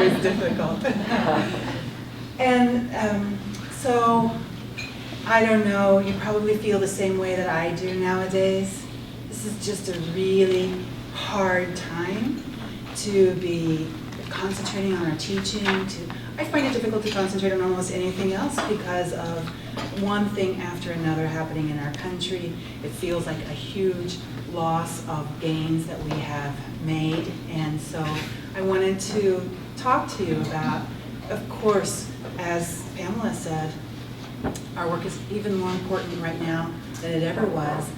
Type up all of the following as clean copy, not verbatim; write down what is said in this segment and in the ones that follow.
always difficult. And so, I don't know, you probably feel the same way that I do nowadays. This is just a really hard time to be concentrating on our teaching. I find it difficult to concentrate on almost anything else because of one thing after another happening in our country. It feels like a huge loss of gains that we have made. And so I wanted to talk to you about, of course, as Pamela said, our work is even more important right now than it ever was.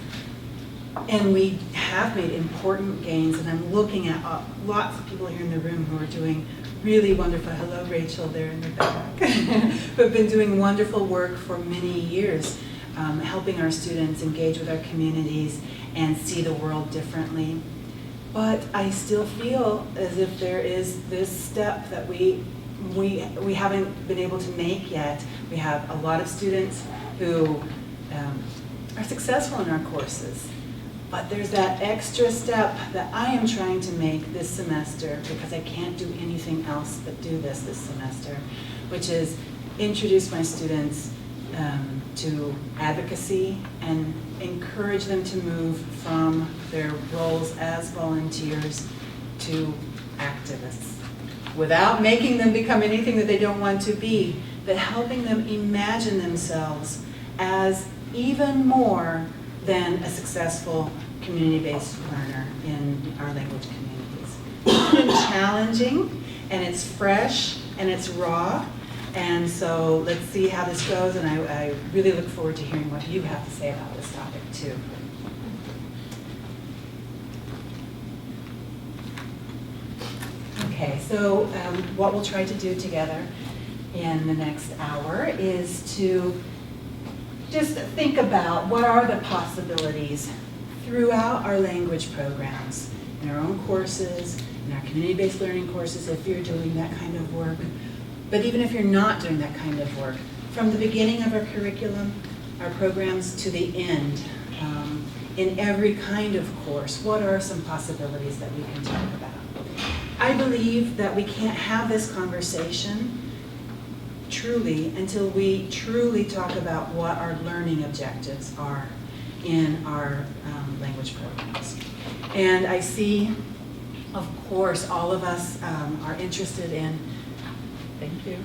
And we have made important gains, and I'm looking at lots of people here in the room who are doing really wonderful, hello Rachel there in the back, who have been doing wonderful work for many years, helping our students engage with our communities and see the world differently. But I still feel as if there is this step that we haven't been able to make yet. We have a lot of students who are successful in our courses, but there's that extra step that I am trying to make this semester because I can't do anything else but do this semester, which is introduce my students to advocacy and encourage them to move from their roles as volunteers to activists, without making them become anything that they don't want to be, but helping them imagine themselves as even more than a successful community-based learner in our language communities. It's been challenging, and it's fresh, and it's raw, and so let's see how this goes, and I really look forward to hearing what you have to say about this topic too. Okay, so what we'll try to do together in the next hour is to just think about what are the possibilities throughout our language programs, in our own courses, in our community-based learning courses if you're doing that kind of work, but even if you're not doing that kind of work, from the beginning of our curriculum, our programs to the end, in every kind of course, what are some possibilities that we can talk about? I believe that we can't have this conversation truly until we truly talk about what our learning objectives are in our language programs. And I see, of course, all of us are interested in, thank you,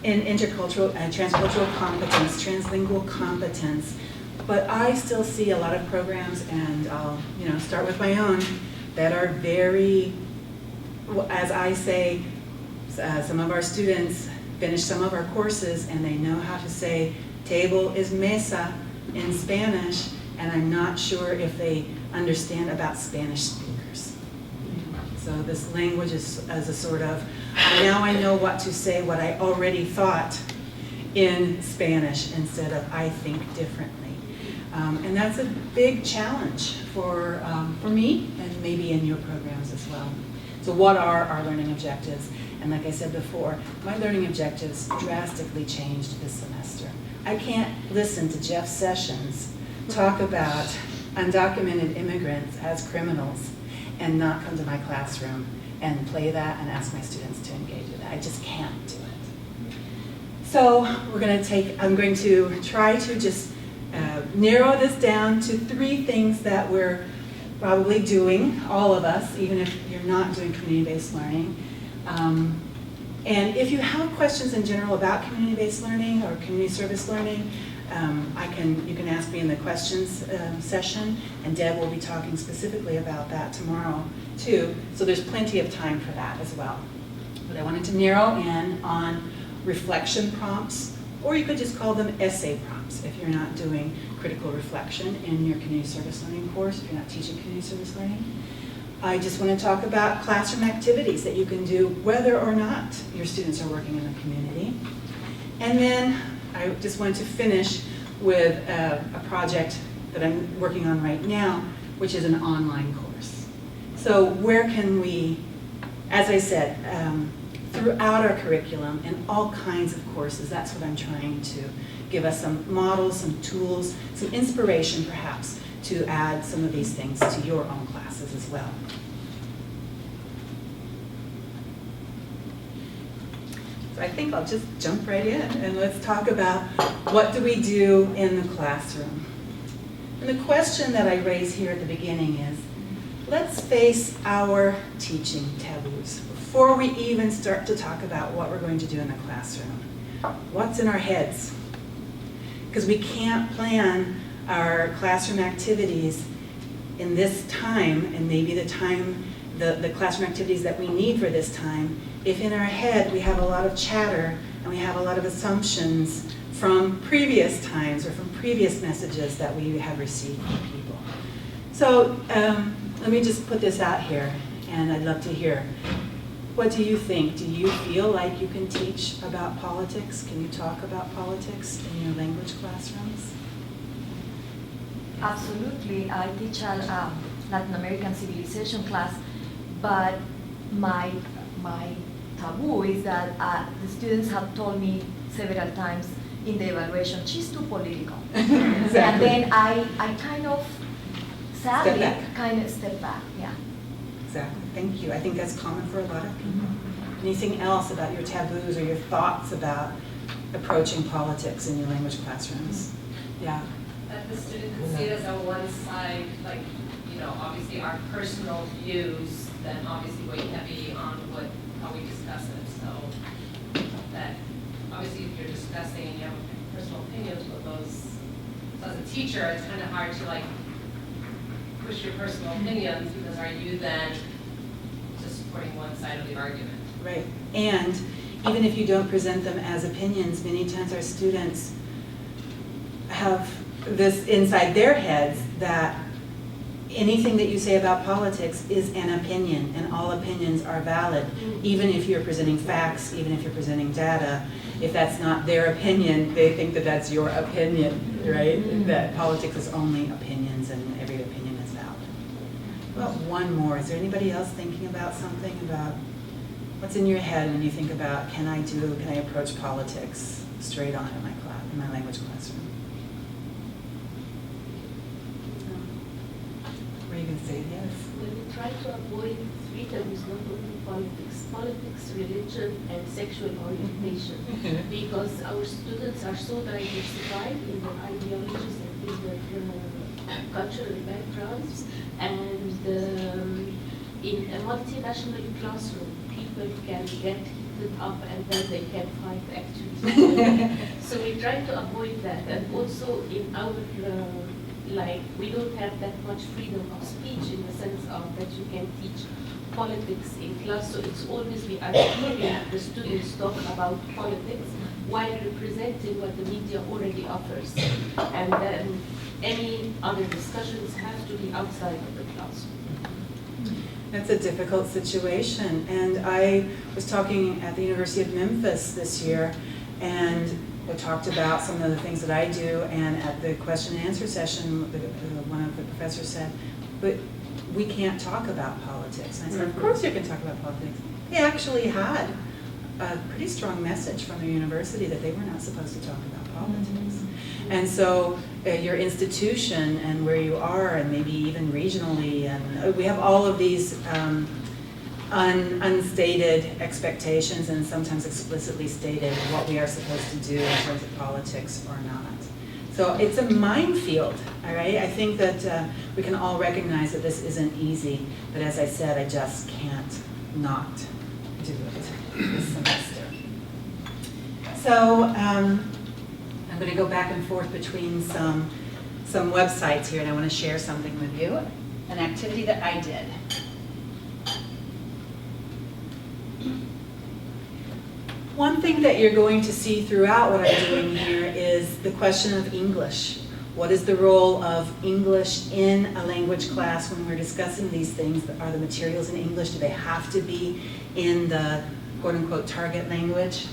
in intercultural and transcultural competence, translingual competence, but I still see a lot of programs, and I'll start with my own, that are very, as I say, some of our students finish some of our courses and they know how to say table is mesa in Spanish, and I'm not sure if they understand about Spanish speakers. So this language is as a sort of, now I know what to say, what I already thought in Spanish instead of I think differently. And that's a big challenge for me and maybe in your programs as well. So what are our learning objectives? And like I said before, my learning objectives drastically changed this semester. I can't listen to Jeff Sessions talk about undocumented immigrants as criminals and not come to my classroom and play that and ask my students to engage with that. I just can't do it. So I'm going to try to just narrow this down to 3 things that we're probably doing, all of us, even if you're not doing community-based learning. And if you have questions in general about community-based learning or community service learning, you can ask me in the questions session, and Deb will be talking specifically about that tomorrow too. So there's plenty of time for that as well. But I wanted to narrow in on reflection prompts, or you could just call them essay prompts if you're not doing critical reflection in your community service learning course, if you're not teaching community service learning. I just want to talk about classroom activities that you can do whether or not your students are working in the community. And then I just wanted to finish with a project that I'm working on right now, which is an online course. So where can we, as I said, throughout our curriculum in all kinds of courses, that's what I'm trying to give us some models, some tools, some inspiration perhaps to add some of these things to your own classes as well. I think I'll just jump right in and let's talk about what do we do in the classroom. And the question that I raise here at the beginning is, let's face our teaching taboos before we even start to talk about what we're going to do in the classroom. What's in our heads? Because we can't plan our classroom activities in this time, and maybe the classroom activities that we need for this time, if in our head we have a lot of chatter and we have a lot of assumptions from previous times or from previous messages that we have received from people. So let me just put this out here, and I'd love to hear. What do you think? Do you feel like you can teach about politics? Can you talk about politics in your language classrooms? Absolutely. I teach a Latin American civilization class, but my taboo is that the students have told me several times in the evaluation, she's too political. Exactly. And then I kind of sadly step back. Yeah. Exactly. Thank you. I think that's common for a lot of people. Anything else about your taboos or your thoughts about approaching politics in your language classrooms? Yeah. That the student can see it as a one-side, like, obviously our personal views, then obviously weigh heavy on how we discuss it. So that obviously if you're discussing and you have personal opinions with those, so as a teacher, it's kind of hard to push your personal opinions, because are you then just supporting one side of the argument? Right. And even if you don't present them as opinions, many times our students have this inside their heads that anything that you say about politics is an opinion, and all opinions are valid, even if you're presenting facts, even if you're presenting data. If that's not their opinion, they think that that's your opinion, right? That politics is only opinions and every opinion is valid. Well, one more. Is there anybody else thinking about something about what's in your head when you think about, can I approach politics straight on in my language classroom? Were you going to say yes? When we try to avoid three taboos, not only politics, religion, and sexual orientation, because our students are so diversified in their ideologies and in their cultural backgrounds, and in a multinational classroom, people can get heated up and then they can fight actually. So we try to avoid that, and also in our we don't have that much freedom of speech in the sense of that you can teach politics in class, so it's always we are hearing the students talk about politics while representing what the media already offers. And then any other discussions have to be outside of the classroom. That's a difficult situation. And I was talking at the University of Memphis this year, and I talked about some of the things that I do, and at the question and answer session, one of the professors said, but we can't talk about politics. And I said, of course you can talk about politics. They actually had a pretty strong message from their university that they were not supposed to talk about politics. And so your institution and where you are, and maybe even regionally, and we have all of these unstated expectations and sometimes explicitly stated what we are supposed to do in terms of politics or not. So it's a minefield, all right? I think that we can all recognize that this isn't easy, but as I said, I just can't not do it this semester. So I'm going to go back and forth between some websites here, and I want to share something with you, an activity that I did. One thing that you're going to see throughout what I'm doing here is the question of English. What is the role of English in a language class when we're discussing these things? Are the materials in English? Do they have to be in the quote-unquote target language?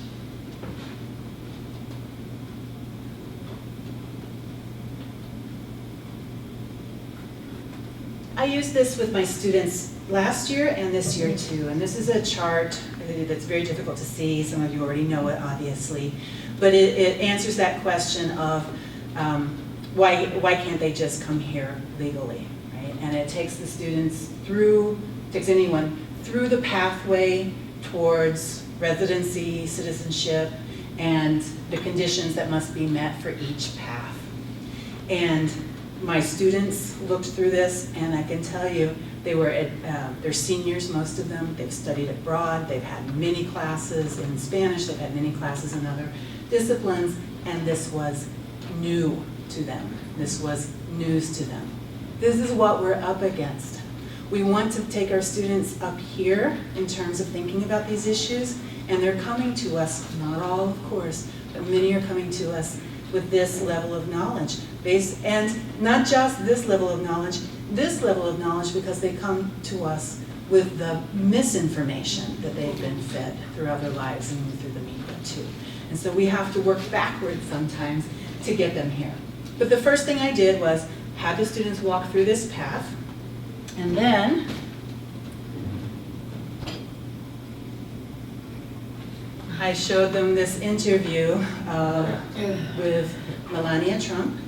I used this with my students last year and this year too, and this is a chart that's very difficult to see. Some of you already know it, obviously, but it answers that question of why can't they just come here legally, right? And it takes the students through, takes anyone through the pathway towards residency, citizenship, and the conditions that must be met for each path. And my students looked through this, and I can tell you, they're seniors, most of them. They've studied abroad. They've had many classes in Spanish. They've had many classes in other disciplines, and this was new to them. This was news to them. This is what we're up against. We want to take our students up here in terms of thinking about these issues, and they're coming to us, not all of course, but many are coming to us with this level of knowledge. And not just this level of knowledge because they come to us with the misinformation that they've been fed throughout their lives and through the media too. And so we have to work backwards sometimes to get them here. But the first thing I did was have the students walk through this path, and then I showed them this interview with Melania Trump,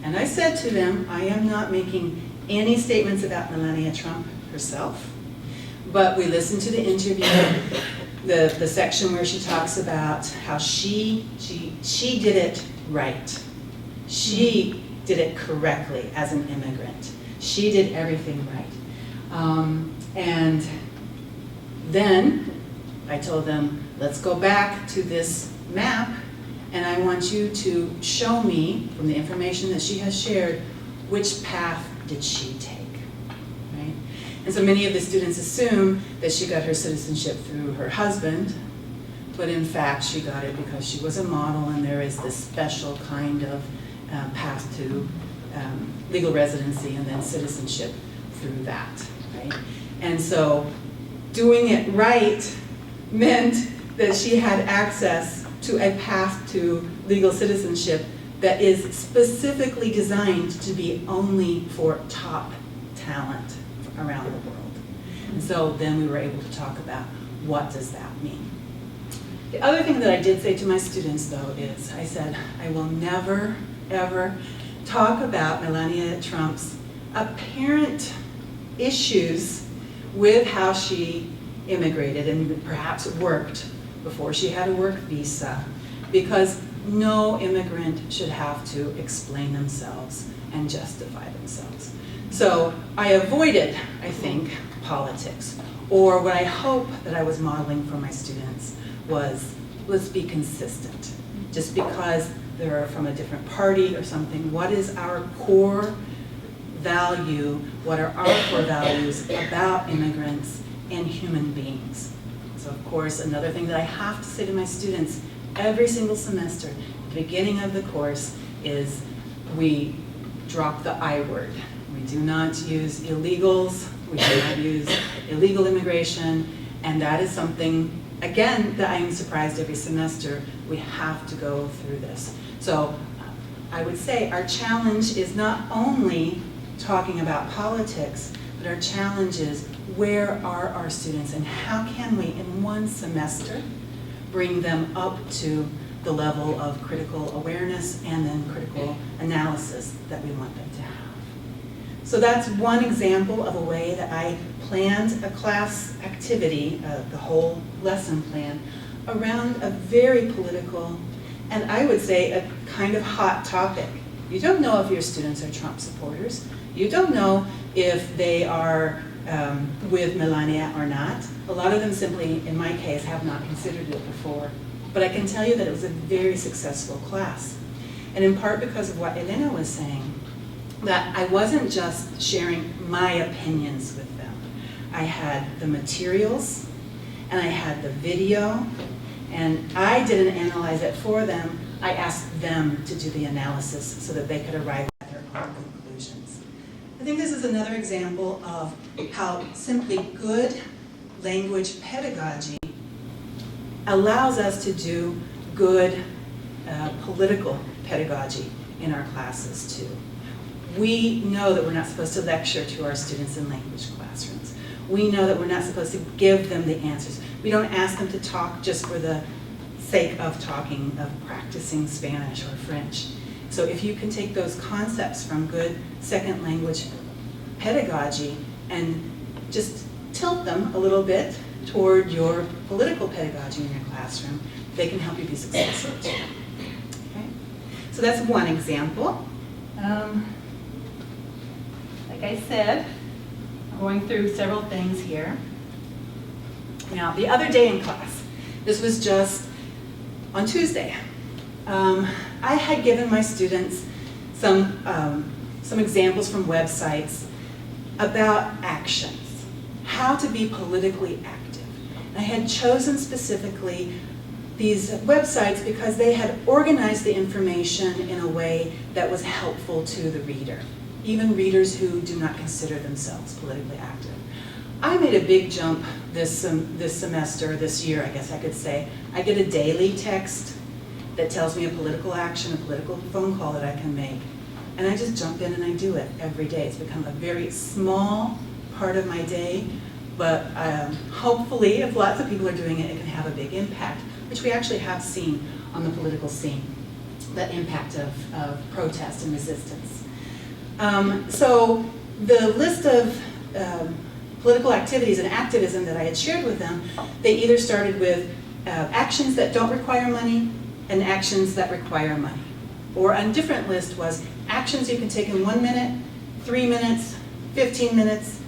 and I said to them, I am not making any statements about Melania Trump herself, but we listened to the interview, the section where she talks about how she did it right. She did it correctly as an immigrant. She did everything right. And then I told them, let's go back to this map, and I want you to show me, from the information that she has shared, which path did she take, right? And so many of the students assume that she got her citizenship through her husband, but in fact she got it because she was a model, and there is this special kind of path to legal residency and then citizenship through that, right? And so doing it right meant that she had access to a path to legal citizenship that is specifically designed to be only for top talent around the world. And so then we were able to talk about what does that mean. The other thing that I did say to my students, though, is I said, I will never, ever talk about Melania Trump's apparent issues with how she immigrated and perhaps worked before she had a work visa, because no immigrant should have to explain themselves and justify themselves. So I avoided, I think, politics, or what I hope that I was modeling for my students was, let's be consistent. Just because they're from a different party or something, what is our core value, what are our core values about immigrants and human beings? So of course, another thing that I have to say to my students every single semester, at the beginning of the course, is we drop the I word. We do not use illegals, we do not use illegal immigration, and that is something, again, that I am surprised every semester we have to go through this. So I would say our challenge is not only talking about politics, but our challenge is where are our students and how can we in one semester bring them up to the level of critical awareness and then critical analysis that we want them to have. So that's one example of a way that I planned a class activity, the whole lesson plan, around a very political and I would say a kind of hot topic. You don't know if your students are Trump supporters. You don't know if they are with Melania or not. A lot of them simply, in my case, have not considered it before. But I can tell you that it was a very successful class. And in part because of what Elena was saying, that I wasn't just sharing my opinions with them. I had the materials, and I had the video, and I didn't analyze it for them. I asked them to do the analysis so that they could arrive at their own conclusions. I think this is another example of how simply good language pedagogy allows us to do good political pedagogy in our classes too. We know that we're not supposed to lecture to our students in language classrooms. We know that we're not supposed to give them the answers. We don't ask them to talk just for the sake of talking, of practicing Spanish or French. So if you can take those concepts from good second language pedagogy and just tilt them a little bit toward your political pedagogy in your classroom, they can help you be successful too. Okay? So that's one example. Like I said, I'm going through several things here. Now, the other day in class, this was just on Tuesday, I had given my students some examples from websites about actions, how to be politically active. I had chosen specifically these websites because they had organized the information in a way that was helpful to the reader, even readers who do not consider themselves politically active. I made a big jump this semester, this year, I guess I could say. I get a daily text that tells me a political action, a political phone call that I can make. And I just jump in and I do it every day. It's become a very small part of my day, but hopefully, if lots of people are doing it, it can have a big impact, which we actually have seen on the political scene, the impact of protest and resistance. So the list of political activities and activism that I had shared with them, they either started with actions that don't require money and actions that require money. Or a different list was actions you can take in 1 minute, 3 minutes, 15 minutes,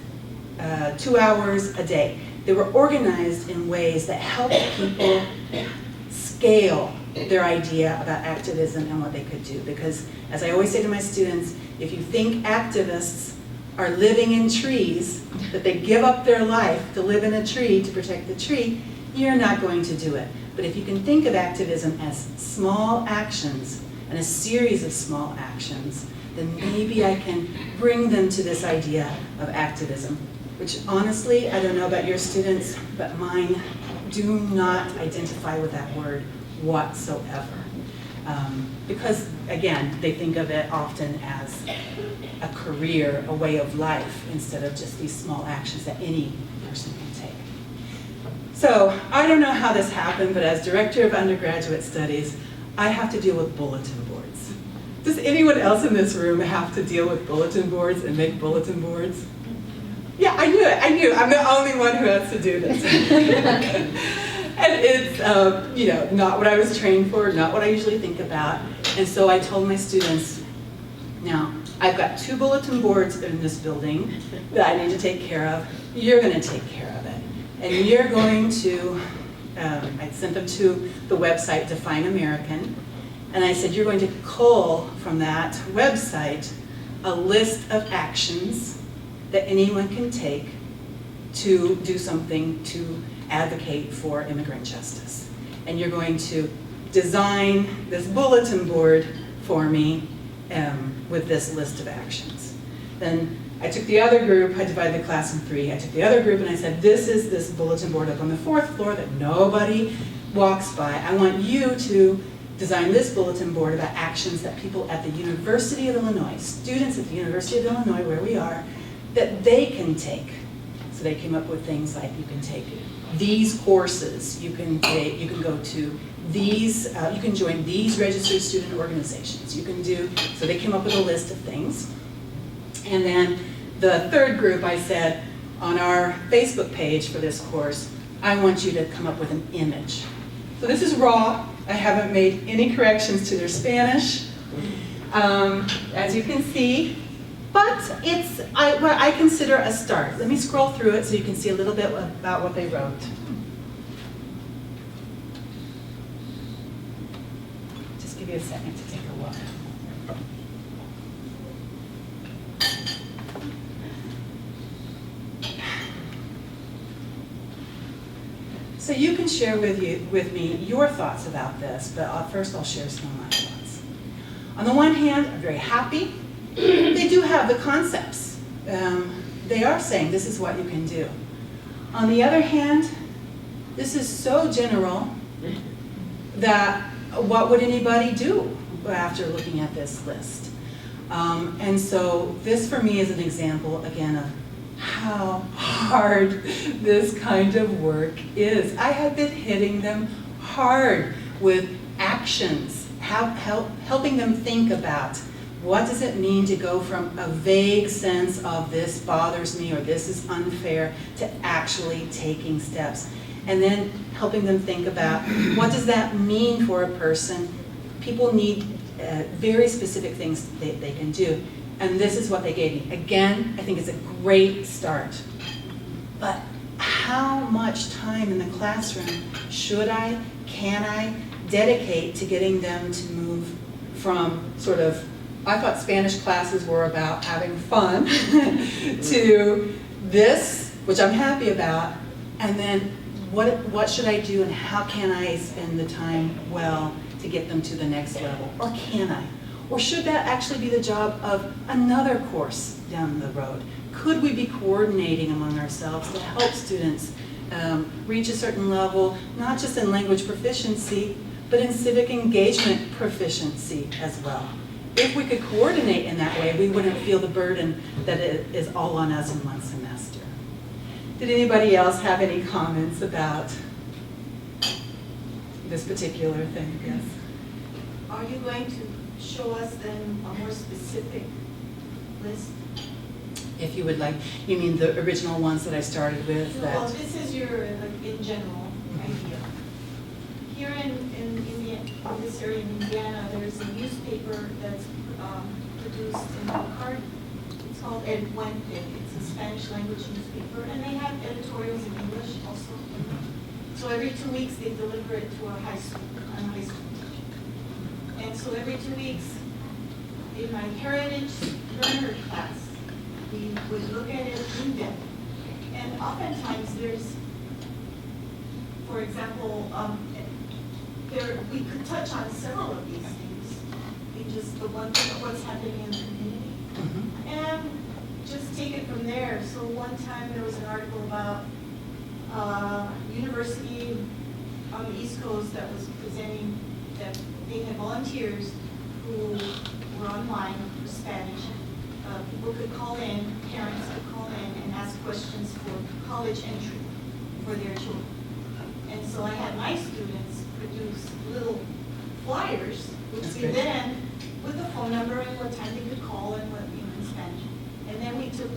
2 hours a day. They were organized in ways that helped people scale their idea about activism and what they could do. Because, as I always say to my students, if you think activists are living in trees, that they give up their life to live in a tree to protect the tree, you're not going to do it. But if you can think of activism as small actions and a series of small actions, then maybe I can bring them to this idea of activism, which honestly, I don't know about your students, but mine do not identify with that word whatsoever. Because, again, they think of it often as a career, a way of life, instead of just these small actions that any person can take. So, I don't know how this happened, but as Director of Undergraduate Studies, I have to deal with bulletin boards. Does anyone else in this room have to deal with bulletin boards and make bulletin boards? Yeah, I knew it. I'm the only one who has to do this. And it's, not what I was trained for, not what I usually think about. And so I told my students, now, I've got 2 bulletin boards in this building that I need to take care of. You're going to take care of it. And you're going to, I sent them to the website Define American. And I said, you're going to cull from that website a list of actions that anyone can take to do something to advocate for immigrant justice. And you're going to design this bulletin board for me with this list of actions. Then I took the other group, I divided the class in 3. I took the other group and I said, this is this bulletin board up on the 4th floor that nobody walks by. I want you to design this bulletin board about actions that people at the University of Illinois, students at the University of Illinois, where we are, that they can take. So they came up with things like you can take these courses, you can go to these, you can join these registered student organizations. You can do, so they came up with a list of things. And then the third group, I said, on our Facebook page for this course, I want you to come up with an image. So this is raw. I haven't made any corrections to their Spanish, as you can see. But it's what I consider a start. Let me scroll through it so you can see a little bit about what they wrote. Just give you a second to take a look. So you can share with me your thoughts about this, but first I'll share some of my thoughts. On the one hand, I'm very happy. They do have the concepts. They are saying this is what you can do. On the other hand, this is so general that what would anybody do after looking at this list? And so this for me is an example, again, of how hard this kind of work is. I have been hitting them hard with actions, helping them think about What does it mean to go from a vague sense of this bothers me or this is unfair to actually taking steps? And then helping them think about what does that mean for a person? People need very specific things they can do. And this is what they gave me. Again, I think it's a great start. But how much time in the classroom should I, can I dedicate to getting them to move from sort of, I thought Spanish classes were about having fun, to this, which I'm happy about, and then what should I do and how can I spend the time well to get them to the next level? Or can I? Or should that actually be the job of another course down the road? Could we be coordinating among ourselves to help students reach a certain level, not just in language proficiency, but in civic engagement proficiency as well? If we could coordinate in that way, we wouldn't feel the burden that it is all on us in one semester. Did anybody else have any comments about this particular thing? Yes. Are you going to show us then a more specific list? If you would like, you mean the original ones that I started with? Well, That, this is your, in general, idea. Here in this area in Indiana, there's a newspaper that's produced in Elkhart. It's called El Puente. It's a Spanish language newspaper, and they have editorials in English also. So every 2 weeks they deliver it to our high school, And so every 2 weeks, in my heritage learner class, we would look at it in depth. And oftentimes there's, for example, we could touch on several of these things. We just, the one thing of what's happening in the community. Mhm. And just take it from there. So one time there was an article about university on the East Coast that was presenting that they had volunteers who were online for Spanish. People could call in, parents could call in and ask questions for college entry for their children. And so I had my students produce little flyers, which That's we great. then, with the phone number and what time they could call and what, in Spanish. And then they took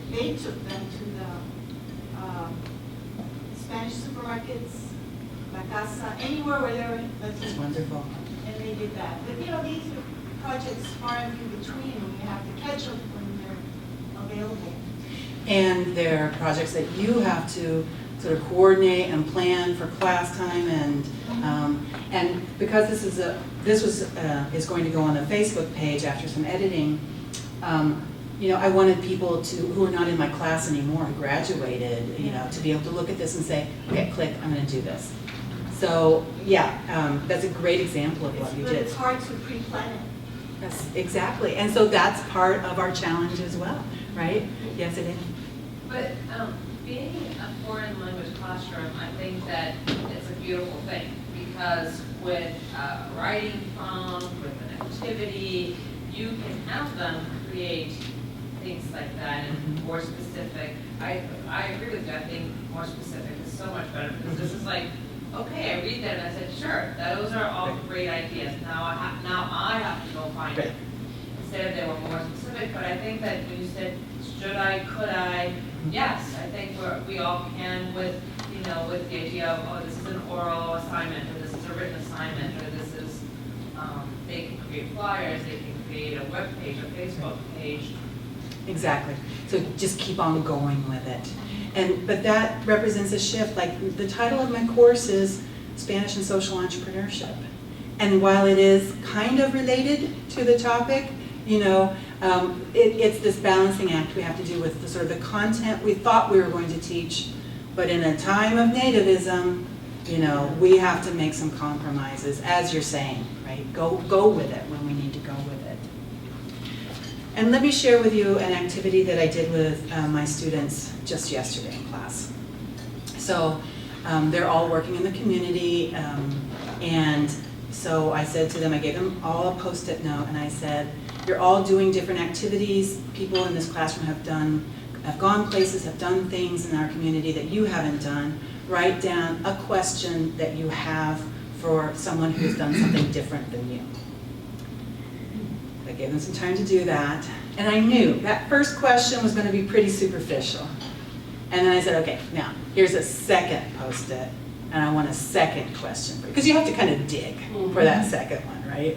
them to the Spanish supermarkets, La Casa, anywhere where there were That's Latinos. wonderful. And they did that. But these are projects far and few between, and we have to catch them when they're available. And there are projects that you have to sort of coordinate and plan for class time, and because this is going to go on the Facebook page after some editing. I wanted people who are not in my class anymore, who graduated, to be able to look at this and say, okay, click, I'm going to do this. So yeah, that's a great example of what you But did. it's hard to pre-plan it. Yes, exactly, and so that's part of our challenge as well, right? Yes, it is. But being a foreign language classroom, I think that it's a beautiful thing, because with a writing prompt, with an activity, you can have them create things like that and more specific. I agree with you. I think more specific is so much better, because this is like, okay, I read that and I said, sure, those are all great ideas. Now I have to go find it. Instead of they were more specific, but I think that when you said, should I, could I? Yes, I think we all can with the idea of, oh, this is an oral assignment, or this is a written assignment, or this is, they can create flyers, they can create a web page, a Facebook page. Exactly. So just keep on going with it. But that represents a shift. Like the title of my course is Spanish and Social Entrepreneurship. And while it is kind of related to the topic, it's this balancing act we have to do with the sort of the content we thought we were going to teach, but in a time of nativism, we have to make some compromises, as you're saying, right? Go with it when we need to go with it. And let me share with you an activity that I did with my students just yesterday in class. So they're all working in the community, and so I said to them, I gave them all a Post-it note, and I said, you're all doing different activities. People in this classroom have gone places, have done things in our community that you haven't done. Write down a question that you have for someone who's done something different than you. I gave them some time to do that. And I knew that first question was going to be pretty superficial. And then I said, okay, now here's a second post-it, and I want a second question, because you have to kind of dig for that second one, right?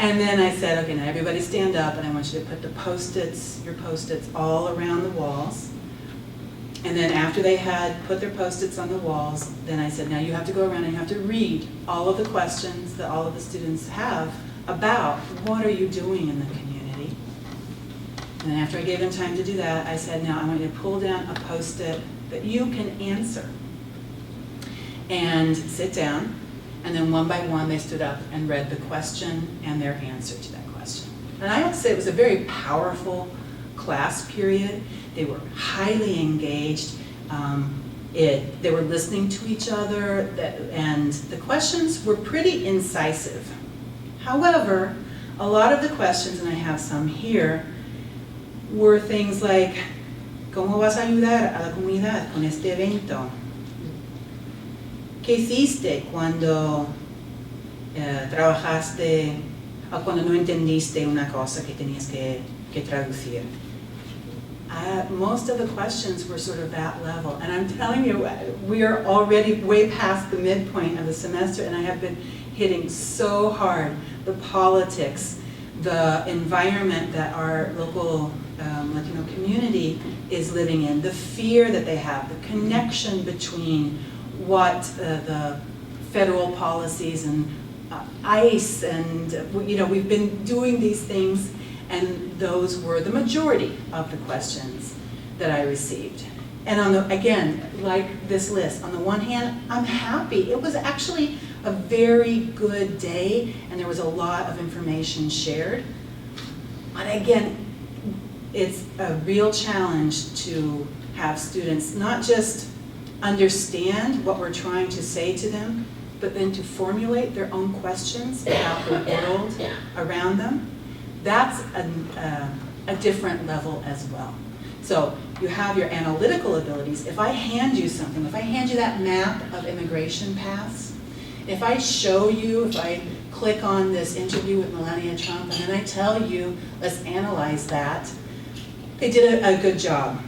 And then I said, okay, now everybody stand up, and I want you to put the post-its, your post-its all around the walls. And then after they had put their post-its on the walls, then I said, now you have to go around and you have to read all of the questions that all of the students have about what are you doing in the community. And then after I gave them time to do that, I said, now I want you to pull down a post-it that you can answer. And sit down, and then one by one they stood up and read the question and their answer to that question. And I have to say it was a very powerful class period. They were highly engaged. They were listening to each other, and the questions were pretty incisive. However, a lot of the questions, and I have some here, were things like, ¿Cómo vas a ayudar a la comunidad con este evento? ¿Qué hiciste cuando trabajaste o cuando no entendiste una cosa que tenías que traducir? Most of the questions were sort of that level. And I'm telling you, we are already way past the midpoint of the semester, and I have been hitting so hard the politics, the environment that our local Latino community is living in, the fear that they have, the connection between what the federal policies and ICE and, we've been doing these things, and those were the majority of the questions that I received. And again, like this list, on the one hand, I'm happy. It was actually a very good day, and there was a lot of information shared. But again, it's a real challenge to have students not just understand what we're trying to say to them, but then to formulate their own questions about the world around them. That's a different level as well. So you have your analytical abilities. If I hand you something, if I hand you that map of immigration paths, if I show you, if I click on this interview with Melania Trump, and then I tell you, let's analyze that, they did a good job.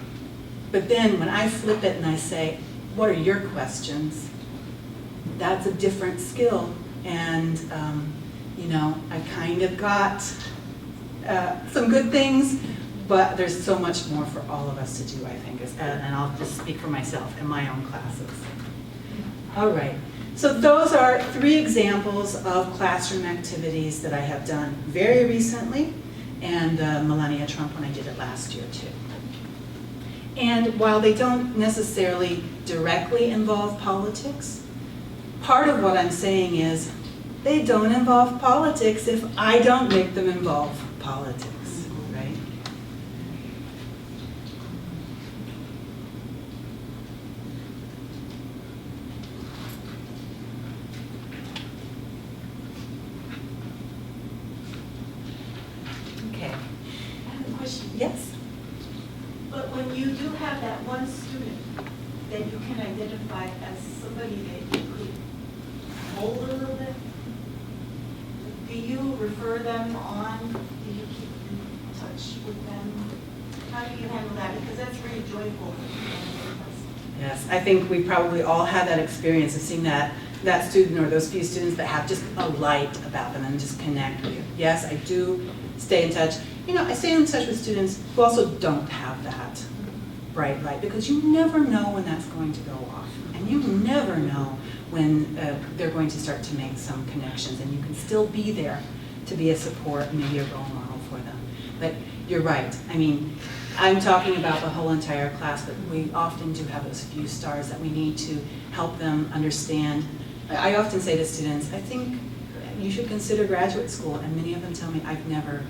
But then when I flip it and I say, what are your questions? That's a different skill. And, I kind of got some good things, but there's so much more for all of us to do, I think. And I'll just speak for myself in my own classes. All right. So those are 3 examples of classroom activities that I have done very recently, and Melania Trump when I did it last year too. And while they don't necessarily directly involve politics, part of what I'm saying is they don't involve politics if I don't make them involve politics, right? Okay. I have a question. Yes? But when you do have that one student that you can identify as somebody that you could hold a little bit, do you refer them on? Do you keep in touch with them? How do you handle that? Because that's very joyful. Yes, I think we probably all had that experience of seeing that student or those few students that have just a light about them and just connect with you. Yes, I do stay in touch. I stay in touch with students who also don't have that bright light, because you never know when that's going to go off. And you never know when they're going to start to make some connections, and you can still be there to be a support and maybe a role model for them. But you're right. I mean, I'm talking about the whole entire class, but we often do have those few stars that we need to help them understand. I often say to students, I think you should consider graduate school, and many of them tell me, I've never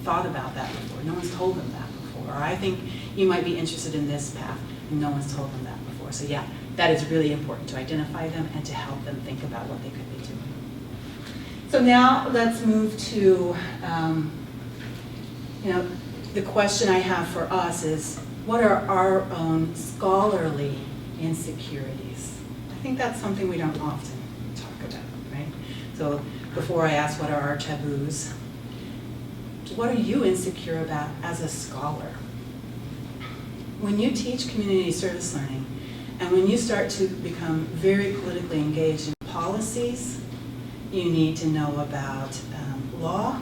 thought about that before. No one's told them that before. Or I think you might be interested in this path, and no one's told them that before. So yeah, that is really important to identify them and to help them think about what they could be doing. So now let's move to, the question I have for us is, what are our own scholarly insecurities? I think that's something we don't often talk about, right? So before I ask what are our taboos, what are you insecure about as a scholar? When you teach community service learning, and when you start to become very politically engaged in policies, you need to know about law.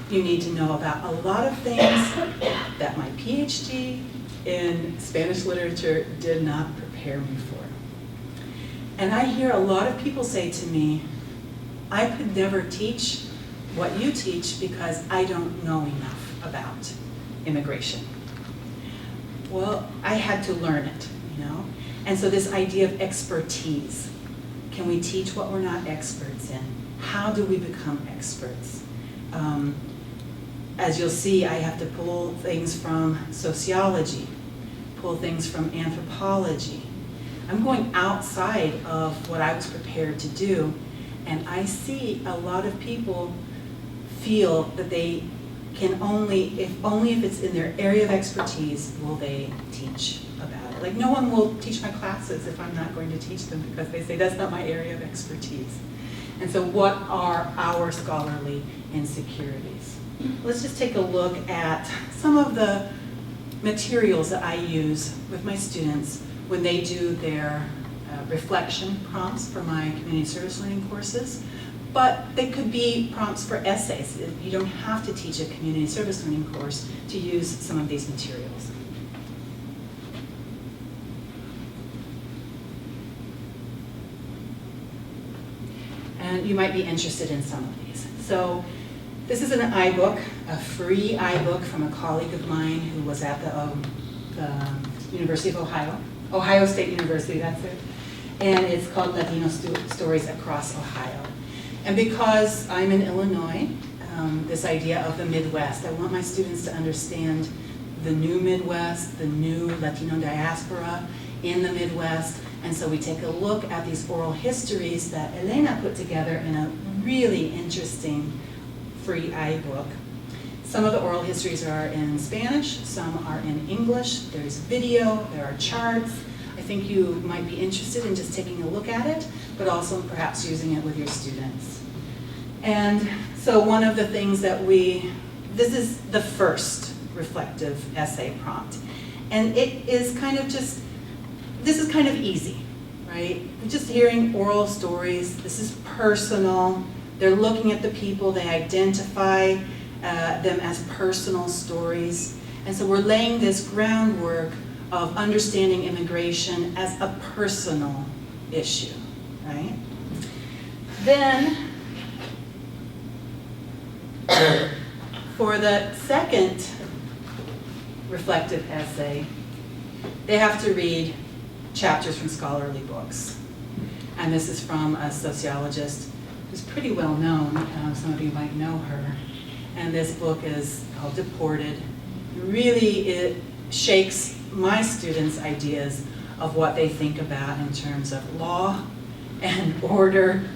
You need to know about a lot of things that my Ph.D. in Spanish literature did not prepare me for. And I hear a lot of people say to me, I could never teach what you teach because I don't know enough about immigration. Well, I had to learn it, you know? And so this idea of expertise, can we teach what we're not experts in? How do we become experts? As you'll see, I have to pull things from sociology, pull things from anthropology. I'm going outside of what I was prepared to do, and I see a lot of people feel that they can only if it's in their area of expertise, will they teach about it. Like, no one will teach my classes if I'm not going to teach them because they say that's not my area of expertise. And so what are our scholarly insecurities? Let's just take a look at some of the materials that I use with my students when they do their reflection prompts for my community service learning courses. But they could be prompts for essays. You don't have to teach a community service learning course to use some of these materials. And you might be interested in some of these. So this is an iBook, a free iBook from a colleague of mine who was at the University of Ohio State University, that's it. And it's called Latino Stories Across Ohio. And because I'm in Illinois, this idea of the Midwest, I want my students to understand the new Midwest, the new Latino diaspora in the Midwest. And so we take a look at these oral histories that Elena put together in a really interesting free iBook. Some of the oral histories are in Spanish, some are in English, there's video, there are charts. I think you might be interested in just taking a look at it, but also perhaps using it with your students. And so one of the things that this is the first reflective essay prompt. And it is kind of just, this is kind of easy, right? Just hearing oral stories, this is personal. They're looking at the people, they identify them as personal stories. And so we're laying this groundwork of understanding immigration as a personal issue, right? Then, for the second reflective essay, they have to read chapters from scholarly books. And this is from a sociologist who's pretty well known. Some of you might know her. And this book is called Deported. Really, it shakes my students' ideas of what they think about in terms of law and order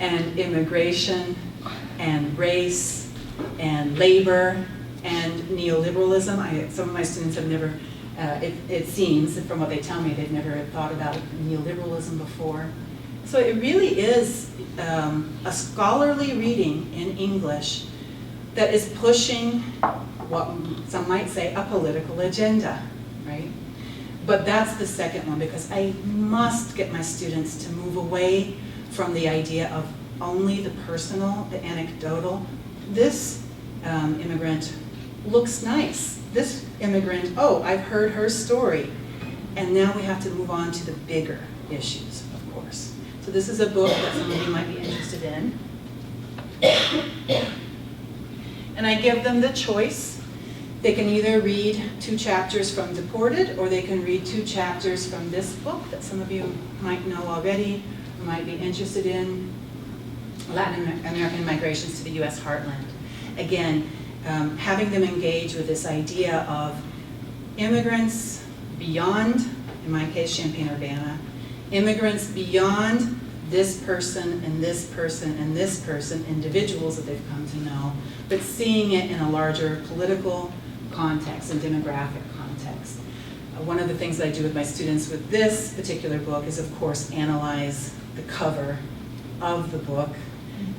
and immigration and race and labor and neoliberalism. Some of my students have never, it seems, from what they tell me, they've never thought about neoliberalism before. So it really is a scholarly reading in English that is pushing what some might say a political agenda, right? But that's the second one, because I must get my students to move away from the idea of only the personal, the anecdotal. This immigrant looks nice. This immigrant, oh, I've heard her story. And now we have to move on to the bigger issues, of course. So this is a book that some of you might be interested in. And I give them the choice. They can either read 2 chapters from Deported, or they can read 2 chapters from this book that some of you might know already or might be interested in, Latin American Migrations to the U.S. Heartland. Again, having them engage with this idea of immigrants beyond, in my case, Champaign-Urbana, immigrants beyond this person and this person and this person, individuals that they've come to know, but seeing it in a larger political context and demographic context. One of the things that I do with my students with this particular book is, of course, analyze the cover of the book,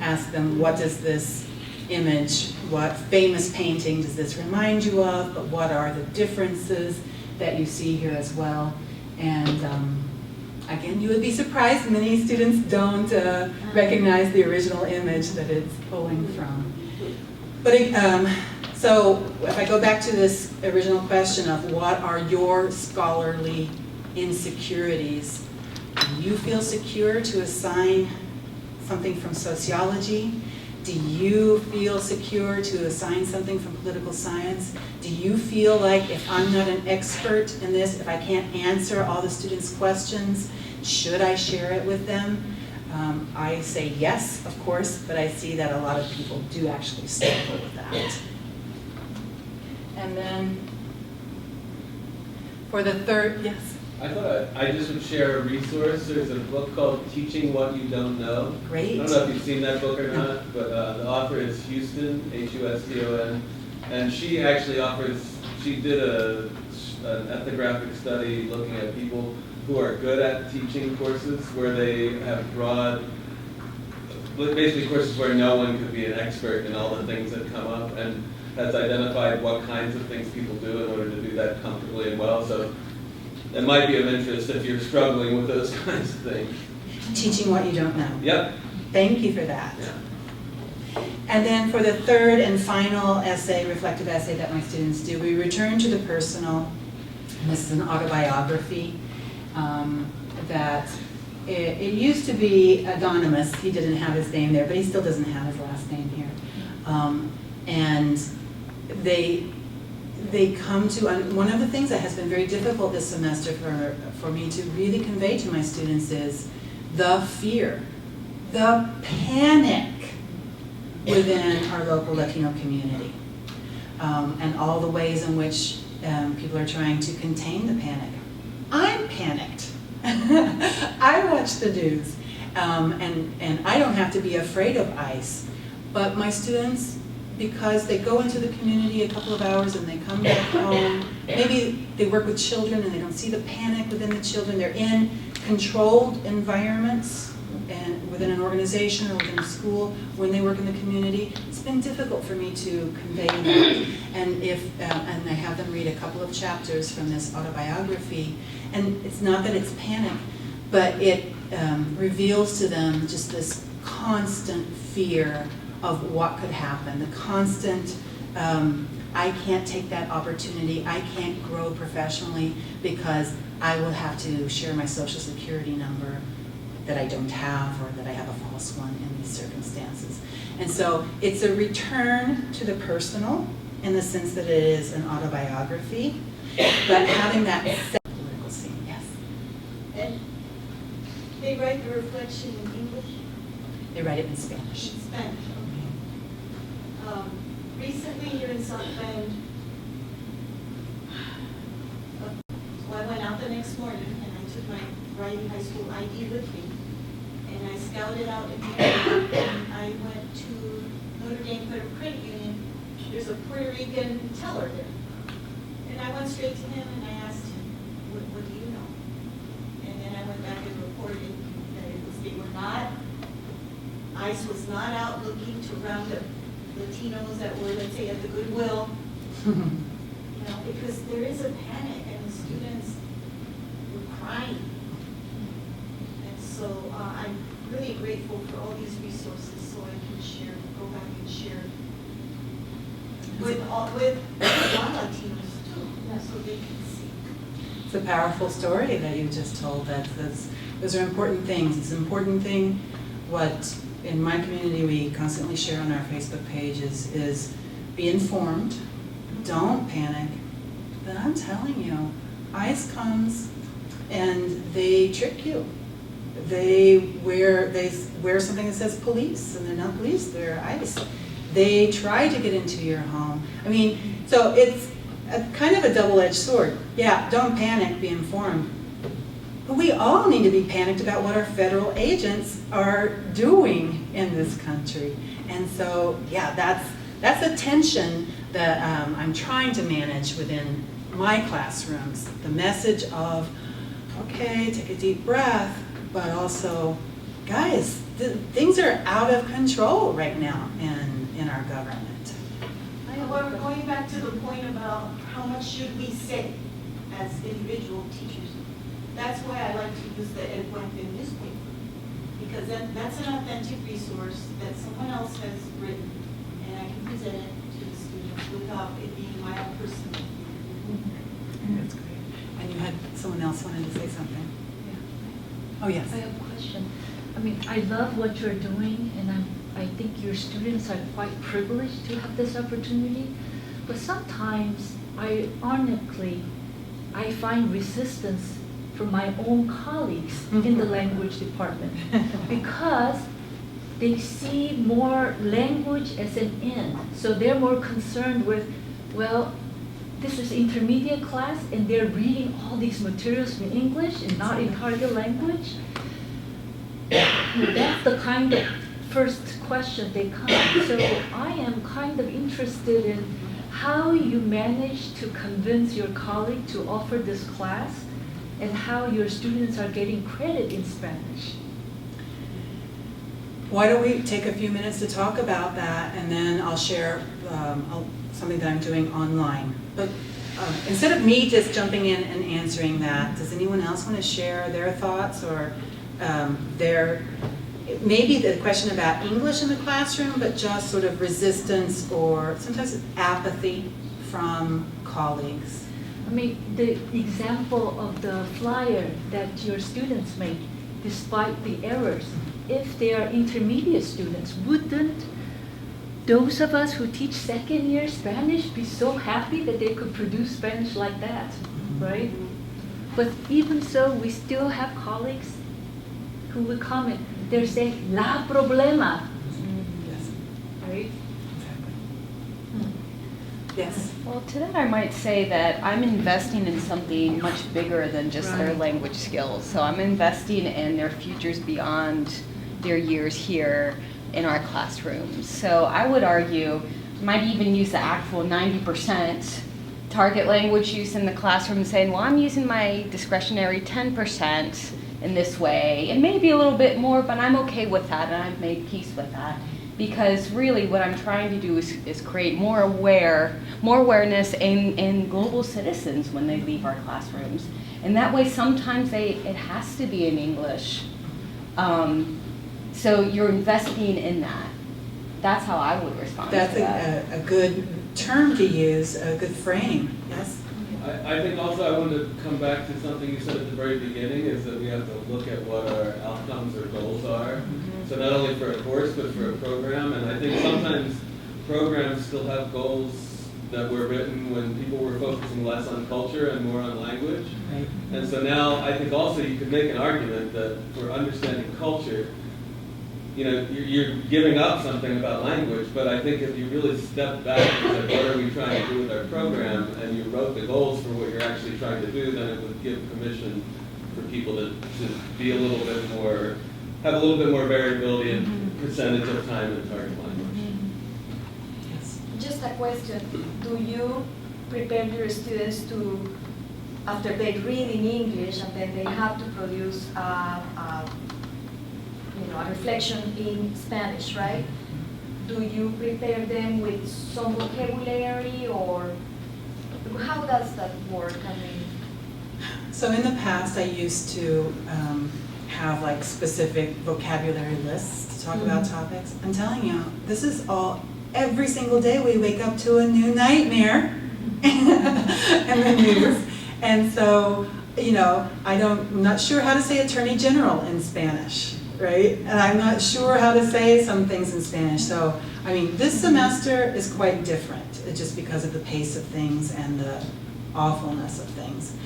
ask them, what does this image. What famous painting does this remind you of? But what are the differences that you see here as well? And again, you would be surprised many students don't recognize the original image that it's pulling from. But so if I go back to this original question of what are your scholarly insecurities, do you feel secure to assign something from sociology? Do you feel secure to assign something from political science? Do you feel like if I'm not an expert in this, if I can't answer all the students' questions, should I share it with them? I say yes, of course, but I see that a lot of people do actually struggle with that. And then for the third, yes? I thought I just would share a resource. There's a book called Teaching What You Don't Know. Great. I don't know if you've seen that book or not, but the author is Houston, Huston, and she actually she did an ethnographic study looking at people who are good at teaching courses where they have basically courses where no one could be an expert in all the things that come up, and has identified what kinds of things people do in order to do that comfortably and well. So it might be of interest if you're struggling with those kinds of things. Teaching what you don't know. Yep. Thank you for that. Yeah. And then for the third and final essay, reflective essay that my students do, we return to the personal. And this is an autobiography that it used to be anonymous. He didn't have his name there, but he still doesn't have his last name here. And they come to, one of the things that has been very difficult this semester for me to really convey to my students is the fear, the panic within our local Latino community, and all the ways in which people are trying to contain the panic. I'm panicked. I watch the news, and I don't have to be afraid of ICE, but my students, because they go into the community a couple of hours and they come back home, maybe they work with children and they don't see the panic within the children. They're in controlled environments and within an organization or within a school when they work in the community. It's been difficult for me to convey that. And and I have them read a couple of chapters from this autobiography, and it's not that it's panic, but it reveals to them just this constant fear of what could happen, the constant, I can't take that opportunity, I can't grow professionally because I will have to share my social security number that I don't have, or that I have a false one in these circumstances. And so it's a return to the personal in the sense that it is an autobiography, but having that political scene, yes. And they write the reflection in English? They write it in Spanish. In Spanish, okay. Recently here in South Bend, so I went out the next morning and I took my Riley High School ID with me, and I scouted out in the area, and I went to Notre Dame Federal Credit Union. There's a Puerto Rican teller there. And I went straight to him and I asked him, what do you know? And then I went back and reported that ICE was not out looking to round up Latinos that were, let's say, at the Goodwill. Because there is a panic and the students were crying. And so I'm really grateful for all these resources so I can go back and share with non-Latinos too, so they can see. It's a powerful story that you just told. Those are important things. It's an important thing what in my community we constantly share on our Facebook page is be informed, don't panic. But I'm telling you, ICE comes and they trick you. They wear something that says police, and they're not police, they're ICE. They try to get into your home. I mean, so it's kind of a double-edged sword. Yeah, don't panic, be informed. But we all need to be panicked about what our federal agents are doing in this country. And so, yeah, that's a tension that I'm trying to manage within my classrooms. The message of, okay, take a deep breath, but also, guys, things are out of control right now. And in our government. However, going back to the point about how much should we say as individual teachers, that's why I like to use the El Puente newspaper, because that's an authentic resource that someone else has written, and I can present it to the students without it being my own personal. That's great. And you had someone else wanted to say something? Oh, yes. I have a question. I mean, I love what you're doing, and I think your students are quite privileged to have this opportunity. But sometimes, ironically, I find resistance from my own colleagues in the language department because they see more language as an end. So they're more concerned with, well, this is intermediate class and they're reading all these materials in English and not in target language. That's the kind of first question they come. So I am kind of interested in how you manage to convince your colleague to offer this class and how your students are getting credit in Spanish. Why don't we take a few minutes to talk about that, and then I'll share something that I'm doing online. But instead of me just jumping in and answering that, does anyone else want to share their thoughts or maybe the question about English in the classroom, but just sort of resistance or sometimes apathy from colleagues? I mean, the example of the flyer that your students make, despite the errors, if they are intermediate students, wouldn't those of us who teach second year Spanish be so happy that they could produce Spanish like that, right? But even so, we still have colleagues who would comment, they're saying, la problema, Yes. right? Yes. Well, to that I might say that I'm investing in something much bigger than just their Right. language skills. So I'm investing in their futures beyond their years here in our classrooms. So I would argue, might even use the actual 90% target language use in the classroom, saying, well, I'm using my discretionary 10% in this way, and maybe a little bit more, but I'm okay with that, and I've made peace with that. Because really what I'm trying to do is create more awareness in global citizens when they leave our classrooms. And that way sometimes it has to be in English. So you're investing in that. That's how I would respond to that. That's a good term to use, a good frame. Yes? I think also I wanted to come back to something you said at the very beginning, is that we have to look at what our outcomes or goals are. So not only for a course, but for a program. And I think sometimes programs still have goals that were written when people were focusing less on culture and more on language. Right. And so now I think also you could make an argument that for understanding culture, you know, you're giving up something about language, but I think if you really step back and say, what are we trying to do with our program, and you wrote the goals for what you're actually trying to do, then it would give permission for people to be a little bit more, have a little bit more variability in percentage of time in target language. Yes. Just a question, do you prepare your students to, after they read in English and then they have to produce a reflection in Spanish, right? Do you prepare them with some vocabulary, or how does that work? I mean, So in the past, I used to have like specific vocabulary lists to talk about topics. I'm telling you, this is all, every single day we wake up to a new nightmare in the news. And so, you know, I'm not sure how to say Attorney General in Spanish, right? And I'm not sure how to say some things in Spanish. So, I mean, this semester is quite different, just because of the pace of things and the awfulness of things.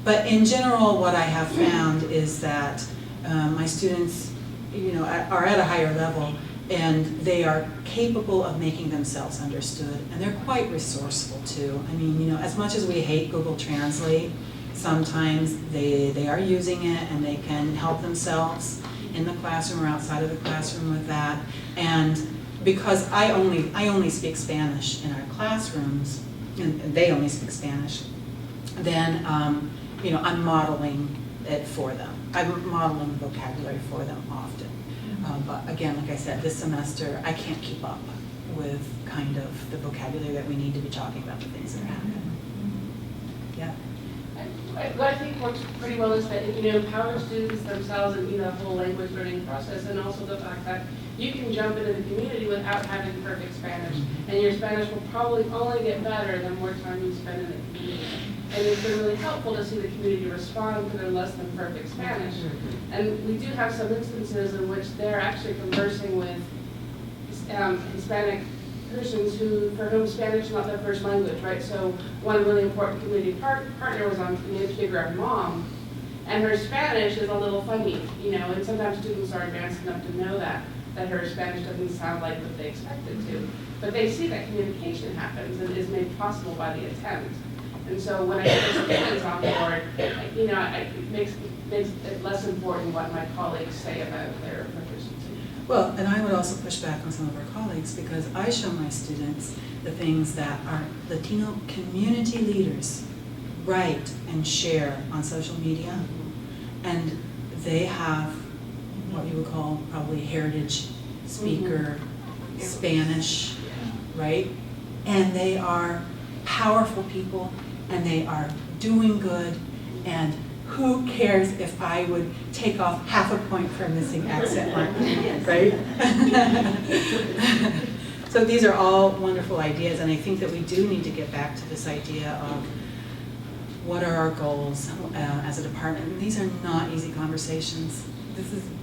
But in general, what I have found is that my students, you know, are at a higher level, and they are capable of making themselves understood, and they're quite resourceful too. I mean, you know, as much as we hate Google Translate, sometimes they are using it, and they can help themselves in the classroom or outside of the classroom with that. And because I only speak Spanish in our classrooms, and they only speak Spanish, then you know, I'm modeling it for them. I'm modeling vocabulary for them often. But again, like I said, this semester I can't keep up. with kind of the vocabulary that we need to be talking about the things that are happening. Yeah. What I think works pretty well is that, empower students themselves and, the whole language learning process, and also the fact that you can jump into the community without having perfect Spanish, and your Spanish will probably only get better the more time you spend in the community. And it's been really helpful to see the community respond to their less than perfect Spanish. And we do have some instances in which they're actually conversing with Hispanic persons for whom Spanish is not their first language, right? So one really important community partner was on the Nativism mom, and her Spanish is a little funny, and sometimes students are advanced enough to know that her Spanish doesn't sound like what they expect it to. But they see that communication happens and is made possible by the attempt. And so when I get the students on board, it makes it less important what my colleagues say about their proficiency. Well, and I would also push back on some of our colleagues, because I show my students the things that our Latino community leaders write and share on social media, and they have what you would call probably heritage speaker Spanish, right? And they are powerful people, and they are doing good, and who cares if I would take off half a point for a missing accent mark, right? So these are all wonderful ideas, and I think that we do need to get back to this idea of what are our goals as a department. And these are not easy conversations.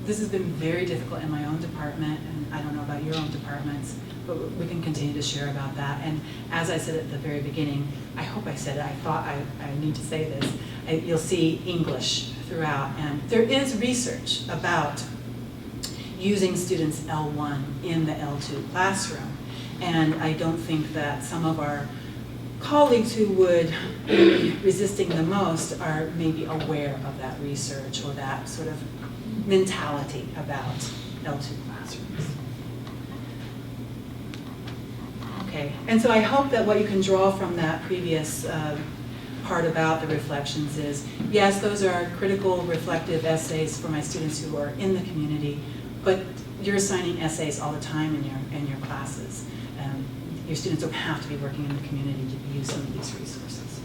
This has been very difficult in my own department, and I don't know about your own departments, but we can continue to share about that. And as I said at the very beginning, I hope I said it, I thought I need to say this, you'll see English throughout, and there is research about using students L1 in the L2 classroom, and I don't think that some of our colleagues who would be resisting the most are maybe aware of that research or that sort of mentality about L2 classrooms. Okay, and so I hope that what you can draw from that previous part about the reflections is, yes, those are critical, reflective essays for my students who are in the community, but you're assigning essays all the time in your classes. Your students don't have to be working in the community to use some of these resources.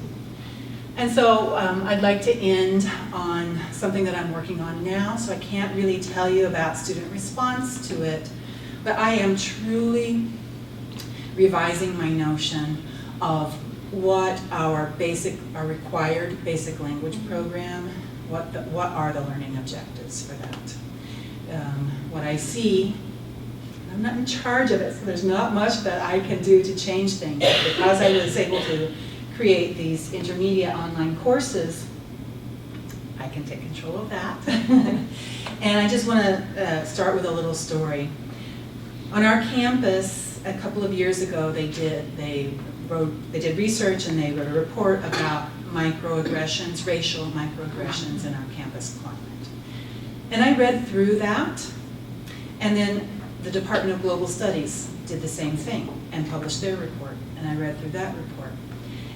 And so I'd like to end on something that I'm working on now, so I can't really tell you about student response to it, but I am truly revising my notion of what our required basic language program, what are the learning objectives for that. What I see, I'm not in charge of it, so there's not much that I can do to change things. Because I was able to create these intermediate online courses, I can take control of that. And I just want to start with a little story. On our campus, a couple of years ago, they did research, and they wrote a report about microaggressions, racial microaggressions in our campus climate. And I read through that, and then the Department of Global Studies did the same thing and published their report, and I read through that report.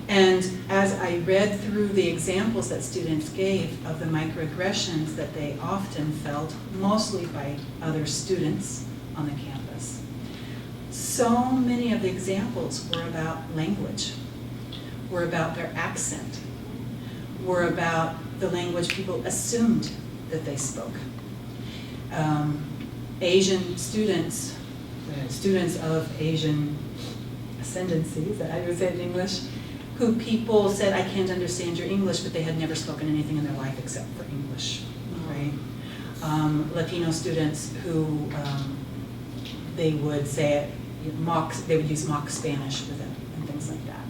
And as I read through the examples that students gave of the microaggressions that they often felt, mostly by other students on the campus, so many of the examples were about language, were about their accent, were about the language people assumed that they spoke. Asian students, students of Asian ascendancy, is that how you say it in English? Who people said, I can't understand your English, but they had never spoken anything in their life except for English, right? Latino students who they would say they would use mock Spanish with it and things like that.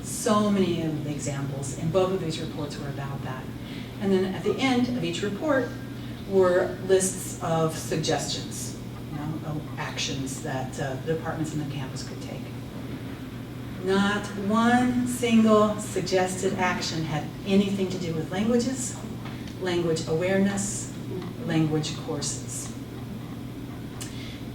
So many of the examples in both of these reports were about that. And then at the end of each report were lists of suggestions, of actions that the departments in the campus could take. Not one single suggested action had anything to do with languages, language awareness, language courses.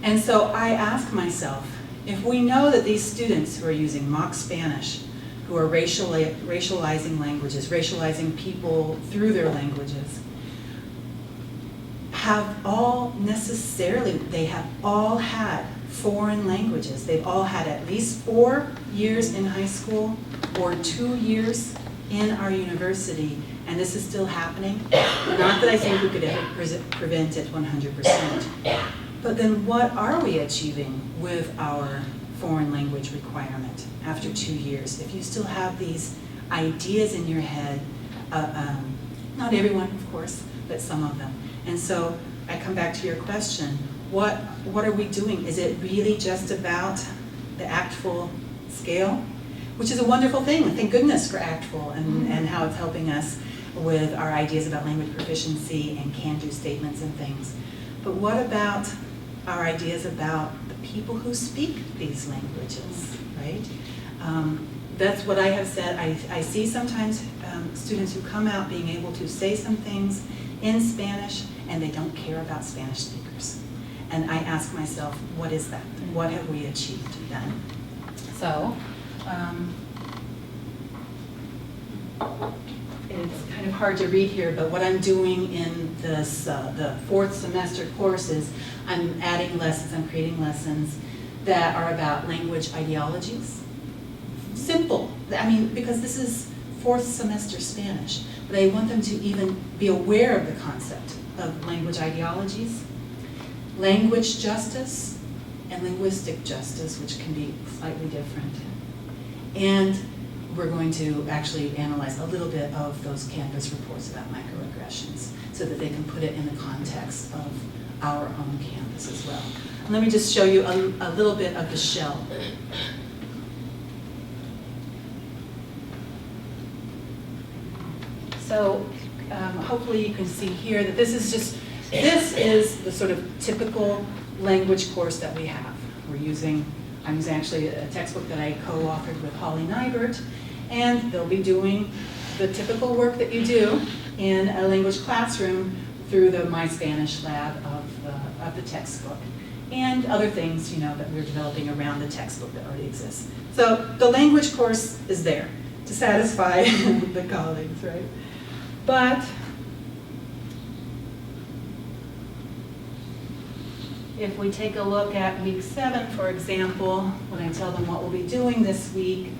And so I ask myself, if we know that these students who are using mock Spanish, who are racializing languages, racializing people through their languages, have all necessarily, they have all had foreign languages. They've all had at least 4 years in high school or 2 years in our university, and this is still happening. Not that I think we could ever prevent it 100%, but then what are we achieving with our foreign language requirement after 2 years? If you still have these ideas in your head, not everyone, of course, but some of them. And so I come back to your question, what are we doing? Is it really just about the ACTFL scale? Which is a wonderful thing, thank goodness for ACTFL and how it's helping us with our ideas about language proficiency and can-do statements and things. But what about our ideas about the people who speak these languages, right? That's what I have said. I see sometimes students who come out being able to say some things in Spanish and they don't care about Spanish speakers. And I ask myself, what is that? What have we achieved then? So, it's kind of hard to read here, but what I'm doing in this, the 4th semester courses, I'm adding lessons, I'm creating lessons that are about language ideologies. Simple, I mean, because this is 4th semester Spanish, but I want them to even be aware of the concept of language ideologies, language justice, and linguistic justice, which can be slightly different. And we're going to actually analyze a little bit of those Canvas reports about microaggressions so that they can put it in the context of our own Canvas as well. And let me just show you a little bit of the shell. So hopefully you can see here that this is the sort of typical language course that we have. I'm using actually a textbook that I co-authored with Holly Nybert, and they'll be doing the typical work that you do in a language classroom through the My Spanish lab of the textbook, and other things, that we're developing around the textbook that already exists. So the language course is there to satisfy the colleagues, right? But if we take a look at week 7, for example, when I tell them what we'll be doing this week,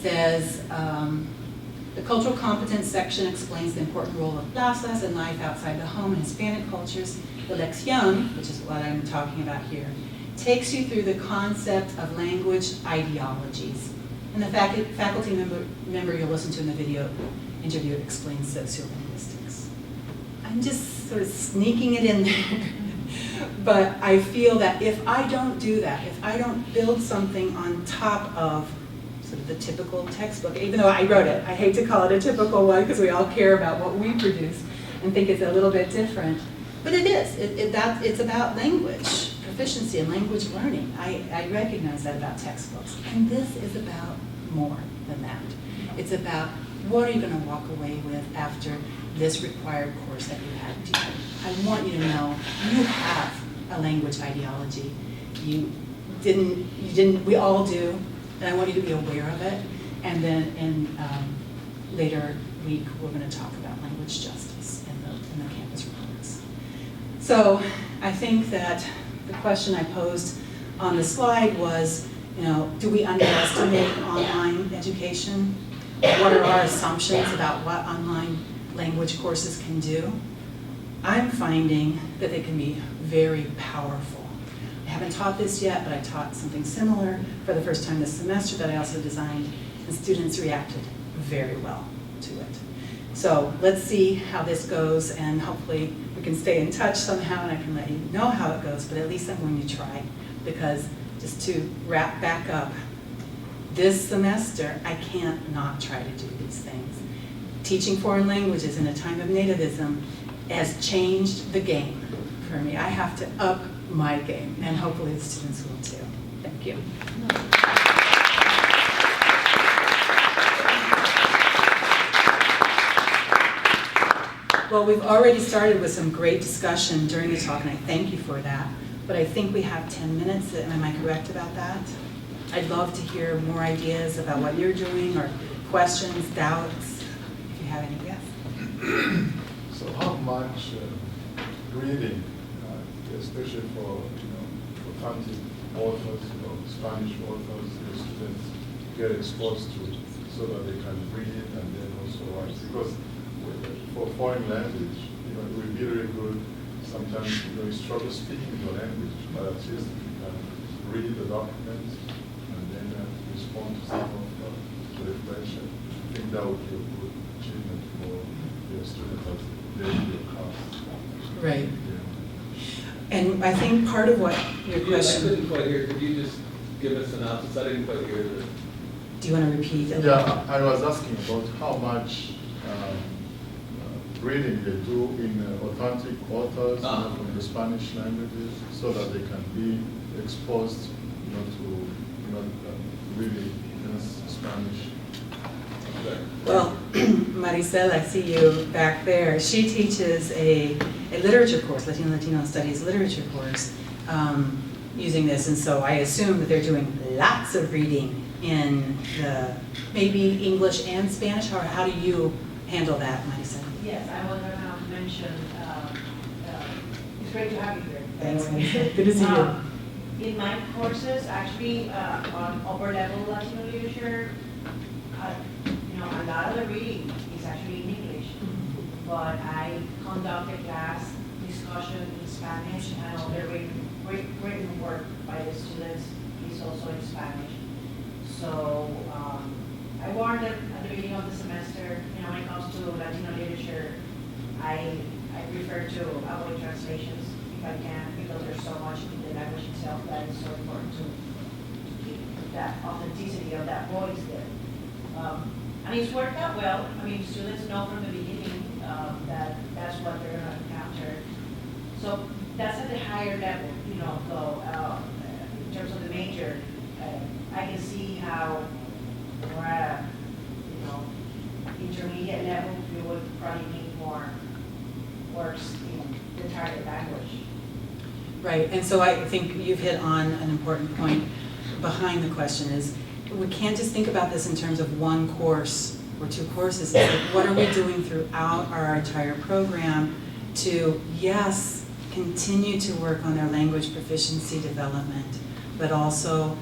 says the cultural competence section explains the important role of plazas and life outside the home in Hispanic cultures. The lección, which is what I'm talking about here, takes you through the concept of language ideologies. And the faculty member you'll listen to in the video interview explains sociolinguistics. I'm just sort of sneaking it in there. But I feel that if I don't do that, if I don't build something on top of sort of the typical textbook, even though I wrote it, I hate to call it a typical one because we all care about what we produce and think it's a little bit different. But it is. It's about language proficiency and language learning. I recognize that about textbooks. And this is about more than that. It's about what are you going to walk away with after this required course that you had to do. I want you to know you have a language ideology. You didn't, we all do, and I want you to be aware of it. And then in later week, we're going to talk about language justice in the campus reports. So I think that the question I posed on the slide was, do we underestimate online education? What are our assumptions about what online language courses can do? I'm finding that they can be very powerful. I haven't taught this yet, but I taught something similar for the first time this semester that I also designed, and students reacted very well to it. So let's see how this goes, and hopefully we can stay in touch somehow, and I can let you know how it goes, but at least I'm going to try, because just to wrap back up, this semester, I can't not try to do these things. Teaching foreign languages in a time of nativism has changed the game for me. I have to up my game, and hopefully the students will too. Thank you. Well, we've already started with some great discussion during the talk, and I thank you for that. But I think we have 10 minutes. Am I correct about that? I'd love to hear more ideas about what you're doing, or questions, doubts, if you have any. Yes? So how much reading, especially for authentic authors, Spanish authors, the students get exposed to, so that they can read and then also write? Because for foreign language, it will be very good. Sometimes you struggle speaking the language, but at least you can read the document and then respond to some of the reflection. I think that would be a good achievement for the students as they do your class. Right. Yeah. And I think part of what your I question, couldn't quite hear, could you just give a synopsis? I didn't quite hear the. do you want to repeat it? Yeah, I was asking about how much reading they do in authentic authors from the Spanish languages, so that they can be exposed, to really Spanish. Well, Maricel, I see you back there. She teaches a literature course, Latino Studies literature course, using this, and so I assume that they're doing lots of reading in the maybe English and Spanish. Or how do you handle that, Maricel? Yes, I was going to mention, it's great to have you here. Thanks, Maricel. Good to see you. In my courses, actually, on upper level Latino literature, a lot of the reading is actually in English, but I conduct a class discussion in Spanish, and all the written work by the students is also in Spanish. So I warned them at the beginning of the semester, when it comes to Latino literature, I prefer to avoid translations if I can, because there's so much in the language itself that is so important to keep that authenticity of that voice there. And it's worked out well. I mean, students know from the beginning that that's what they're going to encounter. So that's at the higher level, though, in terms of the major. I can see how we're at a, intermediate level, we would probably need more works in the target language. Right, and so I think you've hit on an important point behind the question is, we can't just think about this in terms of one course or two courses. It's like, what are we doing throughout our entire program to, yes, continue to work on their language proficiency development, but also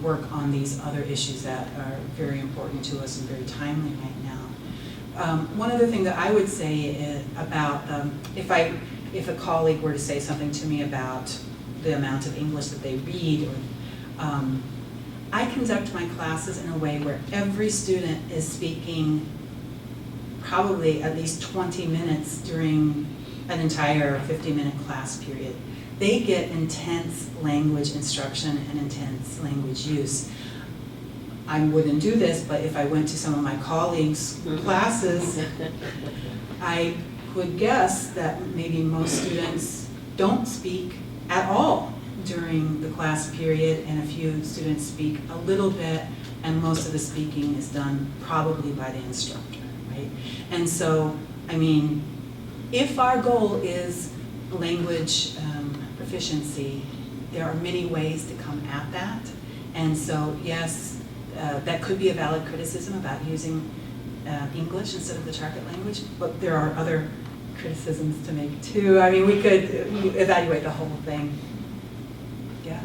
work on these other issues that are very important to us and very timely right now. One other thing that I would say is about, if a colleague were to say something to me about the amount of English that they read, or I conduct my classes in a way where every student is speaking probably at least 20 minutes during an entire 50-minute class period. They get intense language instruction and intense language use. I wouldn't do this, but if I went to some of my colleagues' classes, I would guess that maybe most students don't speak at all during the class period, and a few students speak a little bit, and most of the speaking is done probably by the instructor, right? And so, I mean, if our goal is language proficiency, there are many ways to come at that. And so, yes, that could be a valid criticism about using English instead of the target language, but there are other criticisms to make too. I mean, we could evaluate the whole thing. Yeah.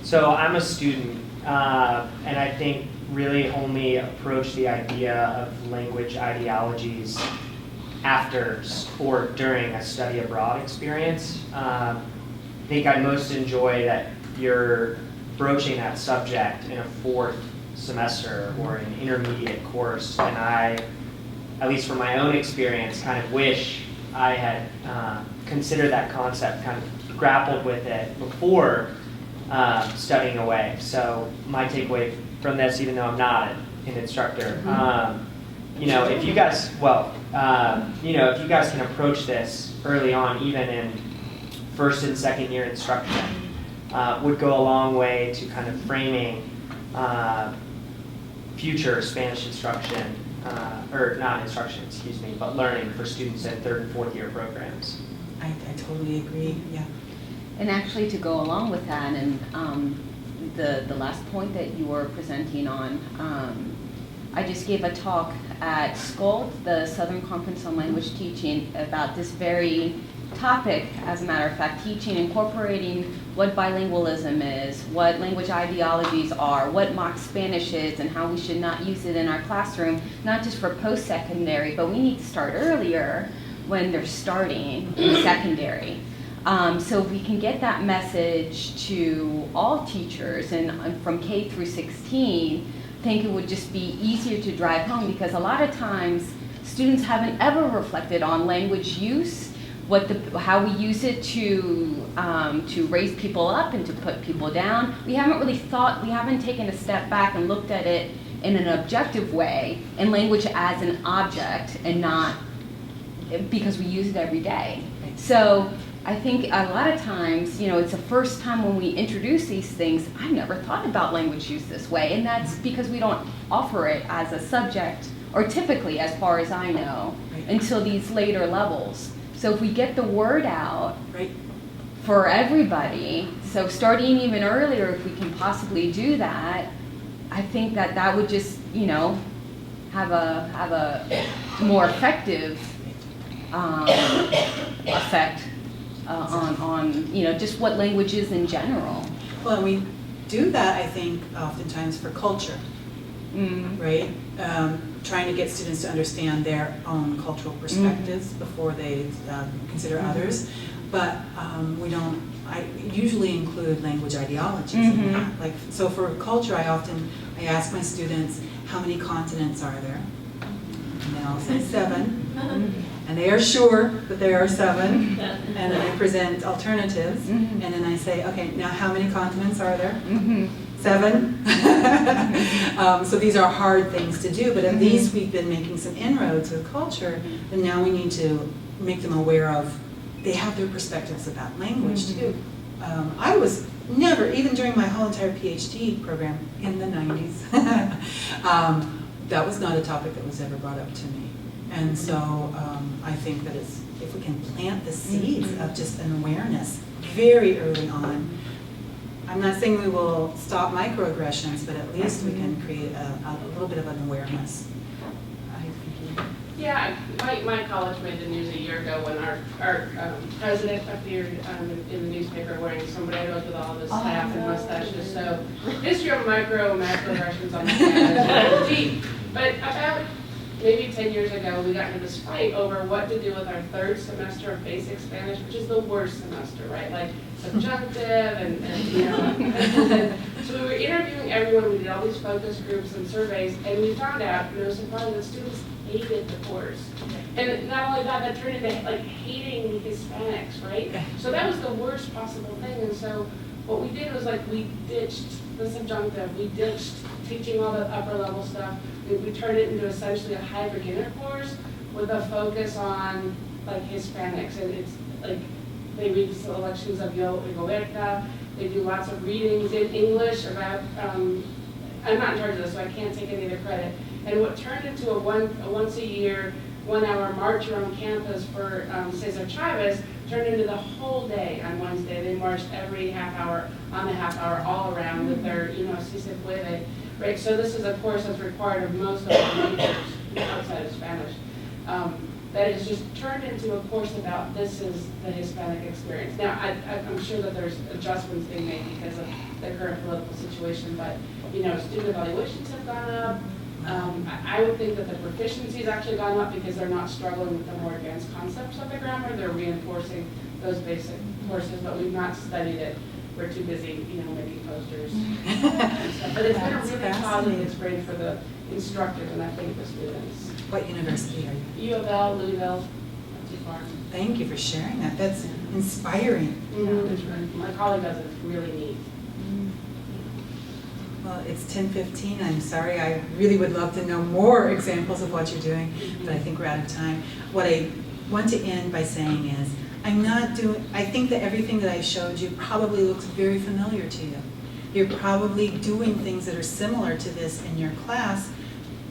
So I'm a student, and I think really only approach the idea of language ideologies after or during a study abroad experience. I think I most enjoy that you're broaching that subject in a fourth semester or an intermediate course, and I, at least from my own experience, kind of wish I had considered that concept, kind of grappled with it before studying away. So my takeaway from this, even though I'm not an instructor, if you guys, if you guys can approach this early on, even in first and second year instruction, would go a long way to kind of framing future Spanish instruction, or not instruction, excuse me, but learning for students in third and fourth year programs. I totally agree, yeah. And actually, to go along with that, and the last point that you were presenting on, I just gave a talk at SCOLD, the Southern Conference on Language Teaching, about this very topic, as a matter of fact, teaching, incorporating what bilingualism is, what language ideologies are, what mock Spanish is, and how we should not use it in our classroom, not just for post-secondary, but we need to start earlier when they're starting in secondary. So if we can get that message to all teachers and from K through 16, I think it would just be easier to drive home, because a lot of times students haven't ever reflected on language use, how we use it to raise people up and to put people down. We haven't taken a step back and looked at it in an objective way, and language as an object and not because we use it every day. So I think a lot of times, it's the first time when we introduce these things, I've never thought about language use this way, and that's because we don't offer it as a subject, or typically, as far as I know, until these later levels. So if we get the word out for everybody, so starting even earlier, if we can possibly do that, I think that would just, have a more effective effect on just what language is in general. Well, and we do that, I think, oftentimes for culture, right? Trying to get students to understand their own cultural perspectives before they consider others. But I usually include language ideologies in that. So for culture, I ask my students, how many continents are there? And they all say 7. And they are sure that there are 7. And then I present alternatives. And then I say, okay, now how many continents are there? 7. So these are hard things to do, but at least we've been making some inroads with culture, and now we need to make them aware of, they have their perspectives about language too. I was never, even during my whole entire Ph.D. program in the 90s, that was not a topic that was ever brought up to me. And so I think that if we can plant the seeds of just an awareness very early on, I'm not saying we will stop microaggressions, but at least we can create a little bit of an awareness. Yeah, my college made the news a year ago when our president appeared in the newspaper wearing sombreros with all this staff and mustaches. So history of macroaggressions on the campus is deep. But about maybe 10 years ago, we got into this fight over what to do with our 3rd semester of basic Spanish, which is the worst semester, right? Like subjunctive and so we were interviewing everyone. We did all these focus groups and surveys, and we found out, no surprise, that students hated the course. And not only that turned into hating Hispanics, right? So that was the worst possible thing. And so what we did was we ditched the subjunctive, we ditched teaching all the upper level stuff. We turned it into essentially a high beginner course with a focus on Hispanics, and it's they read selections of Rigoberta. They do lots of readings in English about. I'm not in charge of this, so I can't take any of the credit. And what turned into a once a year, 1 hour march around campus for Cesar Chavez turned into the whole day on Wednesday. They marched every half hour on the half hour all around with their Si Se Puede. Right, so this is a course that's required of most of our majors outside of Spanish. That is just turned into a course about this is the Hispanic experience. Now, I'm sure that there's adjustments being made because of the current political situation, but student evaluations have gone up. I would think that the proficiency has actually gone up because they're not struggling with the more advanced concepts of the grammar. They're reinforcing those basic courses, but we've not studied it. We're too busy, making posters and stuff. But it's been a really positive experience for the instructors and I think the students. What university are you? U of L, Louisville, not too far. Thank you for sharing that. That's inspiring. That's right. My colleague does it. It's really neat. Well, it's 10:15. I'm sorry. I really would love to know more examples of what you're doing, but I think we're out of time. What I want to end by saying is, I think that everything that I showed you probably looks very familiar to you. You're probably doing things that are similar to this in your class,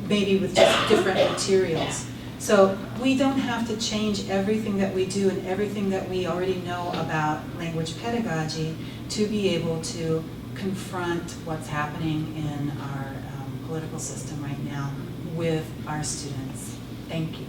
maybe with just different materials. So we don't have to change everything that we do and everything that we already know about language pedagogy to be able to confront what's happening in our political system right now with our students. Thank you.